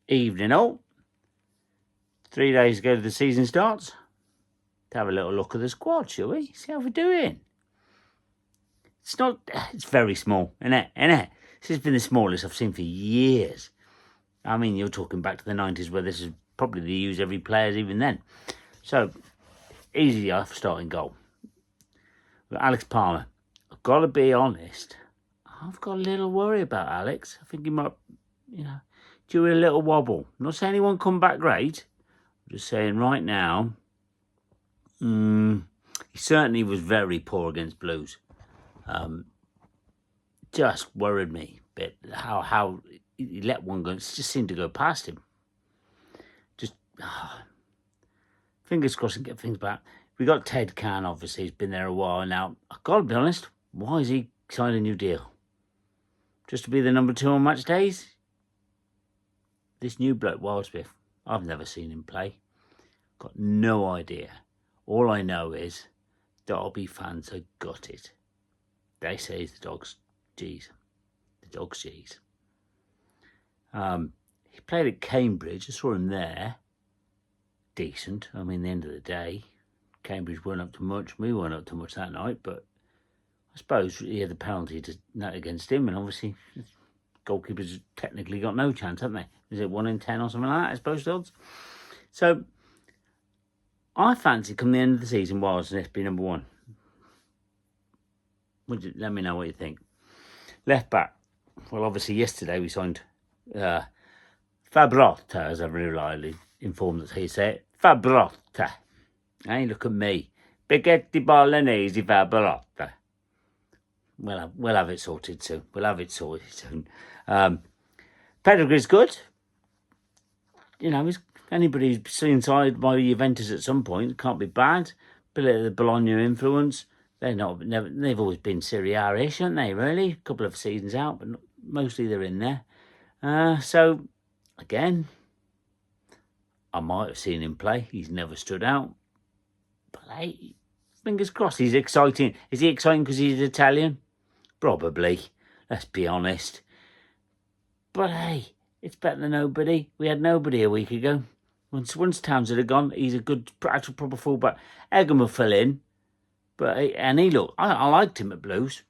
Evening all. 3 days ago the season starts. To have a little look at the squad, shall we? See how we're doing. It's very small, isn't it? This has been the smallest I've seen for years. I mean, you're talking back to the 90s where this is probably they use every players even then. So, easy off starting goal. We've got Alex Palmer. I've got to be honest. I've got a little worry about Alex. I think he might, due a little wobble. I'm not saying he won't come back great. I'm just saying right now, he certainly was very poor against Blues. Just worried me a bit how he let one go. It just seemed to go past him. Just fingers crossed and get things back. We got Ted Can, obviously. He's been there a while now. I've got to be honest. Why has he signed a new deal? Just to be the number 2 on match days? This new bloke, Wildsmith, I've never seen him play. Got no idea. All I know is Derby fans are gutted. They say he's the dog's G's. The dog's G's. He played at Cambridge. I saw him there. Decent. I mean, at the end of the day, Cambridge weren't up to much. We weren't up to much that night, but I suppose he had the penalty to net against him, and obviously goalkeepers technically got no chance, haven't they? Is it 1 in 10 or something like that, I suppose, the odds? So I fancy come the end of the season, Wildsmith be number 1. Let me know what you think. Left back. Well, obviously yesterday we signed Fabrotta, as I've reliably informed us how you say it. Fabrotta. Hey, look at me. Spaghetti bolognese Fabrotta. We'll have it sorted soon. Pedigree's good. Anybody who's seen side by Juventus at some point can't be bad. Bit of the Bologna influence. They've always been Serie A-ish, haven't they, really? A couple of seasons out, but mostly they're in there. So, again, I might have seen him play. He's never stood out. But, hey, fingers crossed. He's exciting. Is he exciting because he's Italian? Probably. Let's be honest. But, hey, it's better than nobody. We had nobody a week ago. Once Townsend had gone, he's a good, actual proper fullback. Egan will fill in. And he looked, I liked him at Blues.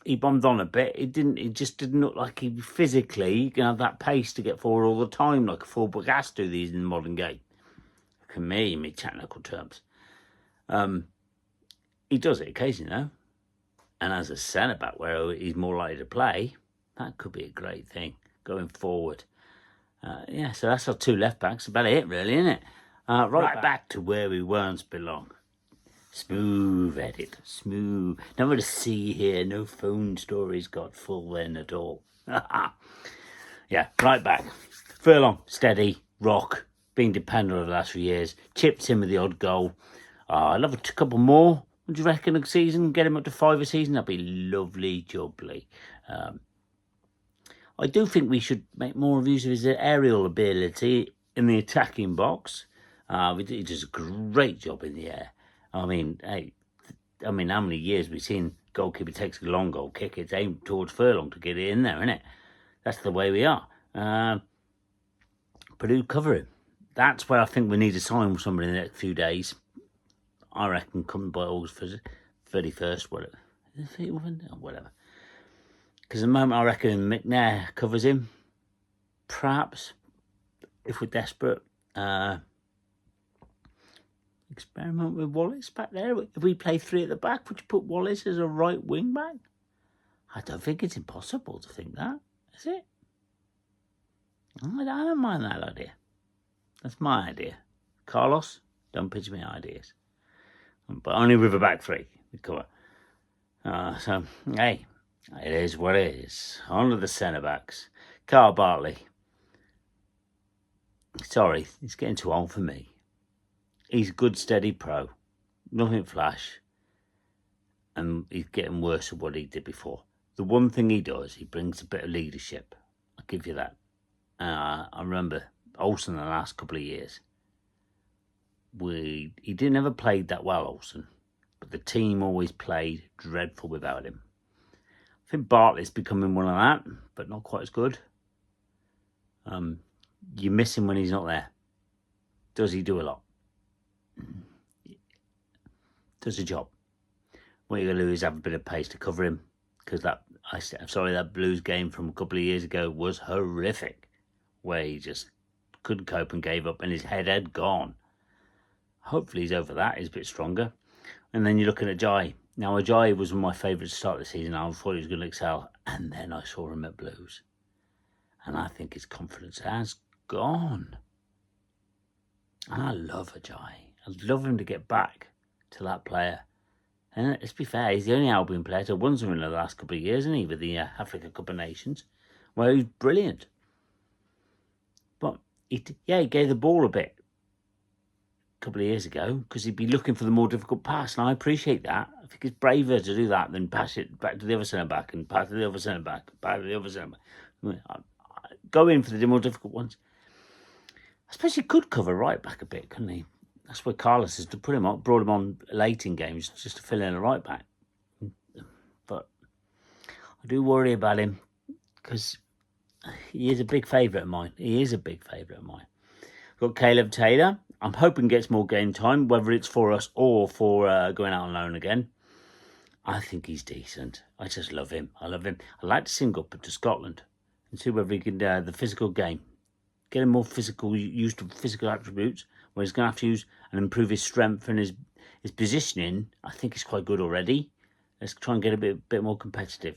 He bombed on a bit. It just didn't look like he physically can have that pace to get forward all the time like a fullback has to these in the modern game. Look at me, in my technical terms. He does it occasionally, though. And as a centre-back where he's more likely to play, that could be a great thing going forward. So that's our 2 left-backs. About it, really, isn't it? Right back to where we once belong. Smooth edit, smooth. Nowhere to see here, no phone stories got full then at all. Yeah, right back. Furlong, steady, rock, been dependent over the last few years. Chipped in with the odd goal. I'd love a couple more. Would you reckon a season? Get him up to 5 a season? That'd be lovely jubbly. I do think we should make more use of his aerial ability in the attacking box. He does a great job in the air. I mean, how many years we've seen goalkeeper takes a long goal kick, it's aimed towards Furlong to get it in there, isn't it? That's the way we are. Purdue cover him. That's where I think we need to sign somebody in the next few days. I reckon coming by August 31st, whatever. Because at the moment I reckon McNair covers him. Perhaps, if we're desperate, experiment with Wallace back there. If we play 3 at the back, would you put Wallace as a right wing back? I don't think it's impossible to think that, is it? I don't mind that idea. That's my idea. Carlos, don't pitch me ideas. But only with a back 3. We cover. So, hey, it is what it is. On to the centre-backs. Carl Bartley. Sorry, he's getting too old for me. He's a good, steady pro. Nothing flash. And he's getting worse than what he did before. The one thing he does, he brings a bit of leadership. I'll give you that. I remember Olsen the last couple of years. He didn't ever play that well, Olsen. But the team always played dreadful without him. I think Bartley's becoming one of that, but not quite as good. You miss him when he's not there. Does he do a lot? Does a job. What you're going to do is have a bit of pace to cover him, because that Blues game from a couple of years ago was horrific, where he just couldn't cope and gave up, and his head had gone. Hopefully he's over that. He's a bit stronger. And then you're looking at Jai. Now, Ajayi was one of my favourites to start the season. I thought he was going to excel. And then I saw him at Blues. And I think his confidence has gone. And I love Ajayi. I'd love him to get back to that player. And let's be fair, he's the only Albion player to have won something in the last couple of years, isn't he, with the Africa Cup of Nations, where he's brilliant. But, he gave the ball a bit a couple of years ago, because he'd be looking for the more difficult pass, and I appreciate that. I think it's braver to do that than pass it back to the other centre-back and pass to the other centre-back, back to the other centre-back. Go in for the more difficult ones. I suppose he could cover right back a bit, couldn't he? That's where Carlos has to put him on, brought him on late in games just to fill in a right back. But I do worry about him, because he is a big favourite of mine. I've got Caleb Taylor. I'm hoping gets more game time, whether it's for us or for going out on loan again. I think he's decent. I just love him. I I'd like to see him go up to Scotland and see whether he can the physical game. Get him more physical, used to physical attributes, where he's going to have to use and improve his strength and his positioning. I think he's quite good already. Let's try and get a bit more competitive.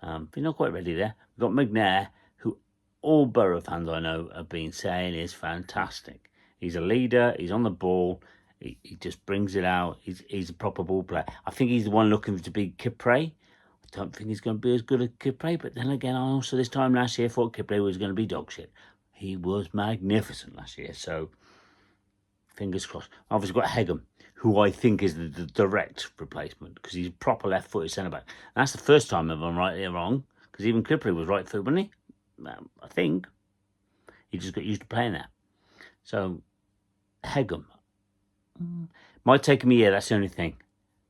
But he's not quite ready there. We've got McNair, who all Borough fans I know have been saying is fantastic. He's a leader. He's on the ball. He just brings it out. He's a proper ball player. I think he's the one looking to be Kipre. I don't think he's going to be as good as Kipre. But then again, I also this time last year thought Kipre was going to be dog shit. He was magnificent last year. So, fingers crossed. I've obviously got Hegum, who I think is the direct replacement, because he's a proper left-footed centre-back. That's the first time if I'm right or wrong, because even Kipre was right-footed, wasn't he? I think. He just got used to playing there. So, Hegum. Might take him a year, that's the only thing.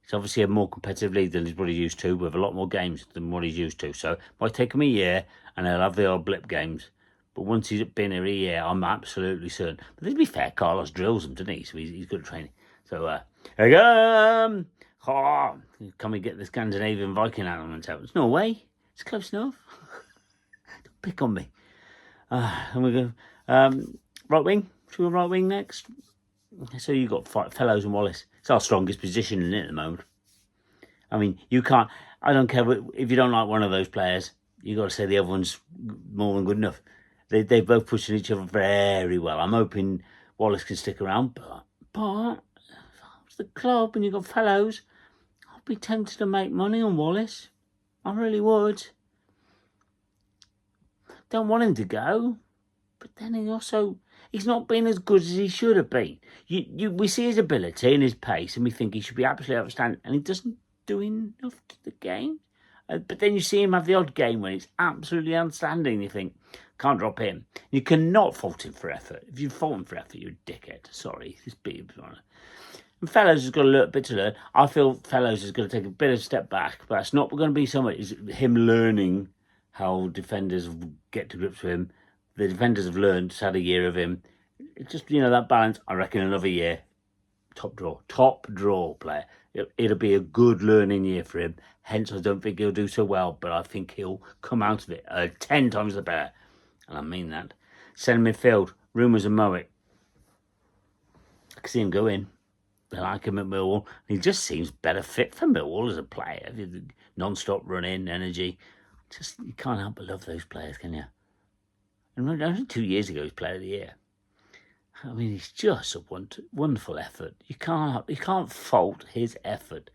He's obviously a more competitive league than he's what he's used to, with a lot more games than what he's used to. So, might take him a year, and he'll have the odd blip games. But once he's been here a year, I'm absolutely certain. But to be fair, Carlos drills him, doesn't he? So he's good at training. So, Hegum! Can we get the Scandinavian Viking element out? There's no way. It's close enough. Don't pick on me. And we go right wing. Should we go right wing next? So you've got Fellows and Wallace. It's our strongest position in it at the moment. I mean, you can't. I don't care if you don't like one of those players. You got to say the other one's more than good enough. They both pushing each other very well. I'm hoping Wallace can stick around, but it's the club and you've got Fellows. I'd be tempted to make money on Wallace. I really would. Don't want him to go, but then he's not been as good as he should have been. We see his ability and his pace, and we think he should be absolutely outstanding, and he doesn't do enough to the game. But then you see him have the odd game when it's absolutely outstanding. You think, can't drop him. You cannot fault him for effort. If you fault him for effort, you're a dickhead. Sorry, this beat. And Fellows has got a little bit to learn. I feel Fellows is going to take a bit of a step back, but it's not going to be so much as him learning how defenders get to grips with him. The defenders have learned, just had a year of him. It's just, that balance. I reckon another year, top draw player. It'll be a good learning year for him. Hence, I don't think he'll do so well, but I think he'll come out of it 10 times the better. And I mean that. Centre midfield, rumours of Mowat. I can see him go in. They like him at Millwall. He just seems better fit for Millwall as a player. Non-stop running, energy. You can't help but love those players, can you? And only 2 years ago, he was Player of the Year. I mean, he's just a wonderful effort. You can't fault his effort.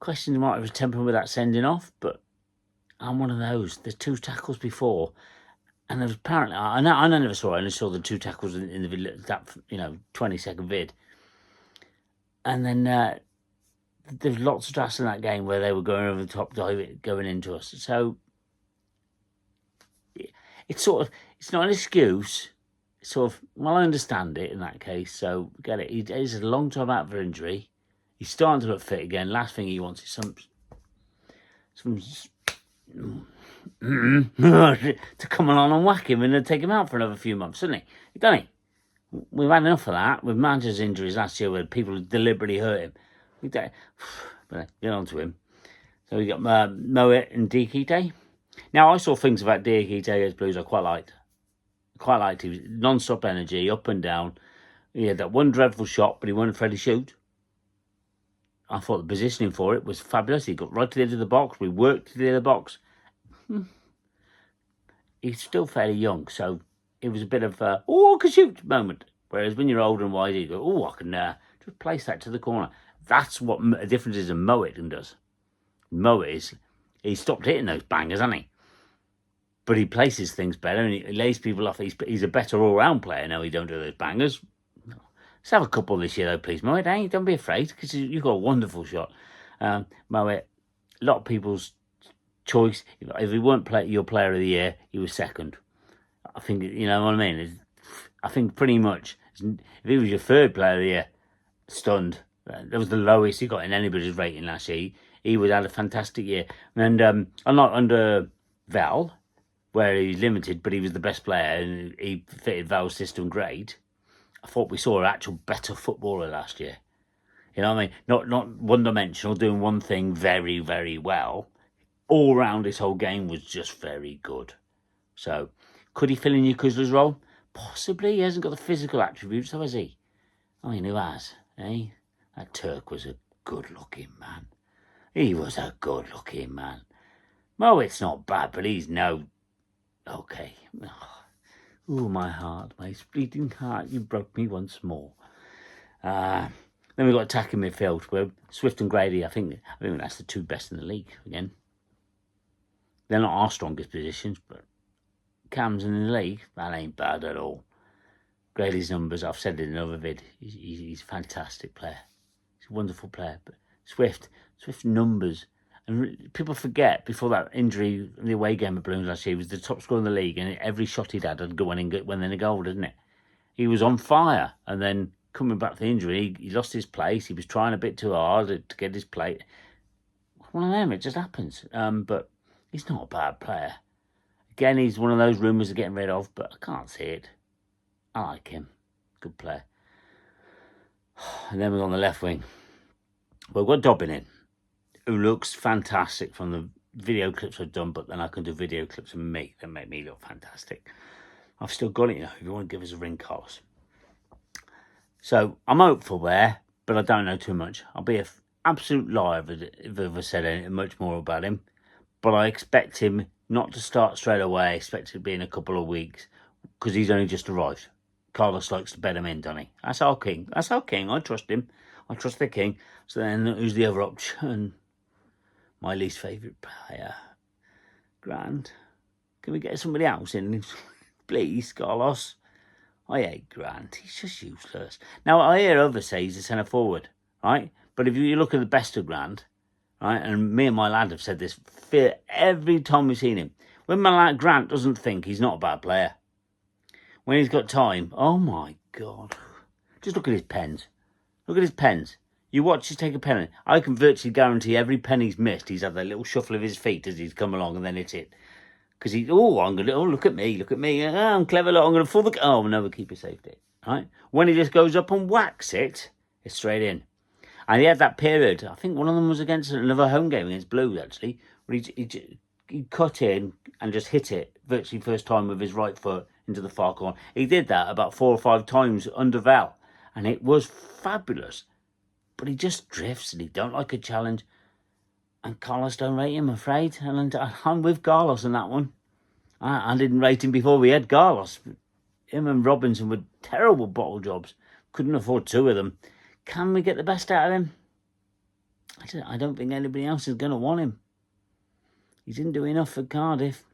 Questions might have tempered with that sending off, but I'm one of those. There's 2 tackles before, and there was apparently I never saw it. I only saw the 2 tackles in the video, that 20-second vid. And then there's lots of drafts in that game where they were going over the top, going into us. So it's not an excuse. It's sort of, well, I understand it in that case. So get it. He's a long time out of injury. He's starting to look fit again. Last thing he wants is some to come along and whack him and then take him out for another few months, isn't he? Don't he? We've had enough of that with managers' injuries last year where people deliberately hurt him. We don't, but get on to him. So we got Moet and Diakite. Now, I saw things about Diakite against Blues I quite liked. Quite liked. He was non-stop energy, up and down. He had that one dreadful shot, but he wasn't afraid to shoot. I thought the positioning for it was fabulous. He got right to the edge of the box. We worked to the edge of the box. He's still fairly young, so it was a bit of a, I can shoot moment. Whereas when you're older and wiser, you go, I can just place that to the corner. That's what the difference is in Moet does. Moet he stopped hitting those bangers, hasn't he? But he places things better and he lays people off. He's a better all-round player now. He don't do those bangers. Let's have a couple this year, though, please, Moet. Don't be afraid, because you've got a wonderful shot. Moet, a lot of people's choice. If he weren't your player of the year, he was second. I think, you know what I mean? I think pretty much, if he was your third player of the year, stunned. That was the lowest he got in anybody's rating last year. He had a fantastic year. And unlike under Val, where he's limited, but he was the best player and he fitted Val's system great, I thought we saw an actual better footballer last year. You know what I mean? Not one-dimensional, doing one thing very, very well. All round his whole game was just very good. So, could he fill in Yukusla's role? Possibly. He hasn't got the physical attributes, though, has he? I mean, who has? Eh? That Turk was a good-looking man. He was a good-looking man. Moet's not bad, but he's no... Okay. Oh, my heart, my bleeding heart, you broke me once more. Then we've got attacking midfield where Swift and Grady, I think that's the two best in the league again. They're not our strongest positions, but Cam's in the league, that ain't bad at all. Grady's numbers, I've said it in another vid, he's a fantastic player. He's a wonderful player. But Swift numbers, and people forget, before that injury, the away game at Blues last year, he was the top scorer in the league, and every shot he'd had would go in and win in a goal, didn't it? He was on fire, and then coming back from the injury, he lost his place. He was trying a bit too hard to get his plate. One of them, it just happens. But he's not a bad player. Again, he's one of those rumours of getting rid of, but I can't see it. I like him. Good player. And then we're on the left wing. We've got Dobbin in, who looks fantastic from the video clips I've done, but then I can do video clips of me that make me look fantastic. I've still got it, you know, if you want to give us a ring, Carlos. So, I'm hopeful there, but I don't know too much. I'll be an absolute liar if I ever said anything much more about him. But I expect him not to start straight away. I expect it to be in a couple of weeks, because he's only just arrived. Carlos likes to bet him in, doesn't he? That's our king. I trust him. I trust the king. So then, who's the other option? My least favourite player. Grant. Can we get somebody else in? Please, Carlos. I hate Grant. He's just useless. Now, I hear others say he's a centre forward, right? But if you look at the best of Grant, right, and me and my lad have said this every time we've seen him, when my lad Grant doesn't think, he's not a bad player. When he's got time, oh my God. Just look at his pens. Look at his pens. You watch him take a pen. I can virtually guarantee every pen he's missed, he's had that little shuffle of his feet as he's come along and then hit it. Because look at me. I'm clever, look, I'm going to fall the... Oh, no, the keeper saved it. Right? When he just goes up and whacks it, it's straight in. And he had that period, I think one of them was against another home game against Blues, actually, where he cut in and just hit it virtually first time with his right foot into the far corner. He did that about 4 or 5 times under Val, and it was fabulous. But he just drifts and he don't like a challenge. And Carlos don't rate him, I'm afraid. And I'm with Carlos on that one. I didn't rate him before we had Carlos. Him and Robinson were terrible bottle jobs. Couldn't afford 2 of them. Can we get the best out of him? I don't think anybody else is going to want him. He didn't do enough for Cardiff.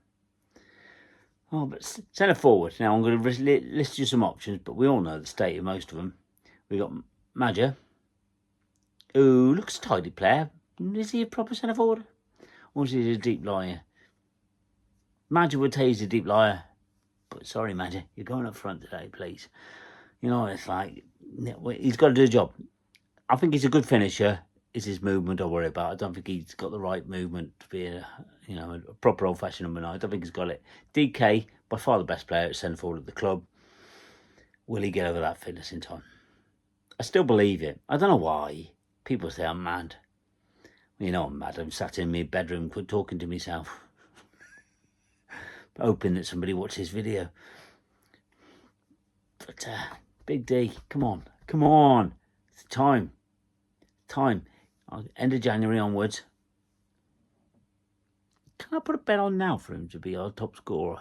Oh, but centre forward. Now, I'm going to list you some options, but we all know the state of most of them. We got Madger, who looks a tidy player. Is he a proper centre forward? Or is he a deep liar? Madger would tell you he's a deep liar. But sorry, Madger, you're going up front today, please. You know what it's like. He's got to do a job. I think he's a good finisher. It's his movement I worry about. I don't think he's got the right movement to be You know, a proper old-fashioned number 9. I don't think he's got it. DK, by far the best player at centre forward at the club. Will he get over that fitness in time? I still believe it. I don't know why. People say I'm mad. You know I'm mad. I'm sat in my bedroom talking to myself. Hoping that somebody watches this video. But Big D, come on. Come on. It's time. Time. End of January onwards. Can I put a bet on now for him to be our top scorer?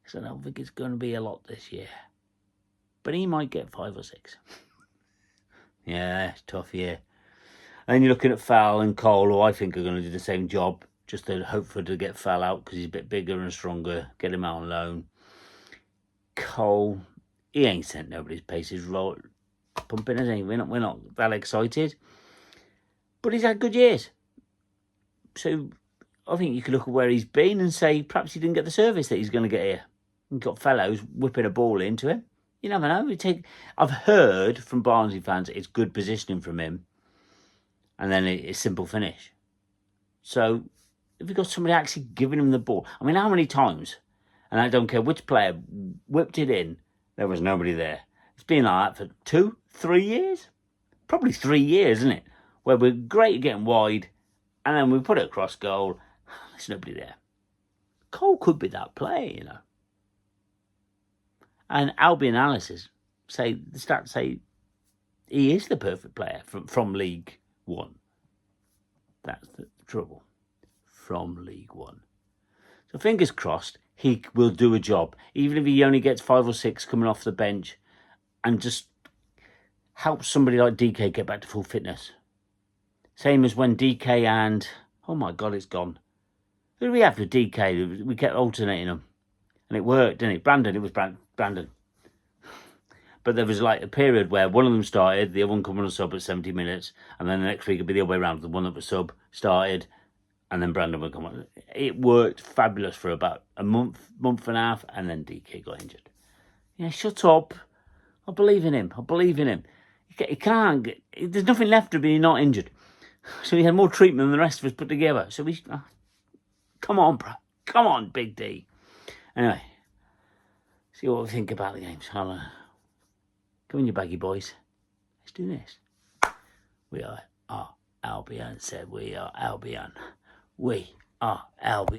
Because I don't think it's going to be a lot this year. But he might get 5 or 6. Yeah, it's tough year. And then you're looking at Fal and Cole, who I think are going to do the same job. Just to hope for to get Fal out because he's a bit bigger and stronger. Get him out on loan. Cole, he ain't sent nobody's paces pumping, is he? We're not that excited. But he's had good years. So I think you could look at where he's been and say perhaps he didn't get the service that he's going to get here. You've got fellows whipping a ball into him. You never know. I've heard from Barnsley fans it's good positioning from him. And then it's simple finish. So if you've got somebody actually giving him the ball. I mean, how many times, and I don't care which player, whipped it in, there was nobody there. It's been like that for 2, 3 years? Probably 3 years, isn't it? Where we're great at getting wide, and then we put it across goal. There's nobody there. Cole could be that player, you know. And Albion analysis the stats say he is the perfect player from League One. That's the trouble. From League One. So fingers crossed, he will do a job. Even if he only gets 5 or 6 coming off the bench and just help somebody like DK get back to full fitness. Same as when DK and... Oh my God, it's gone. Who do we have for DK? We kept alternating them. And it worked, didn't it? It was Brandon. But there was like a period where one of them started, the other one come on a sub at 70 minutes, and then the next week it'd be the other way around. The one that was sub started, and then Brandon would come on. It worked fabulous for about a month and a half, and then DK got injured. Yeah, shut up. I believe in him. He can't get... There's nothing left of him he's not injured. So he had more treatment than the rest of us put together. So come on, bro. Come on, Big D. Anyway, see what we think about the games. Come in, you baggy boys. Let's do this. We are Albion, said we are Albion. We are Albion.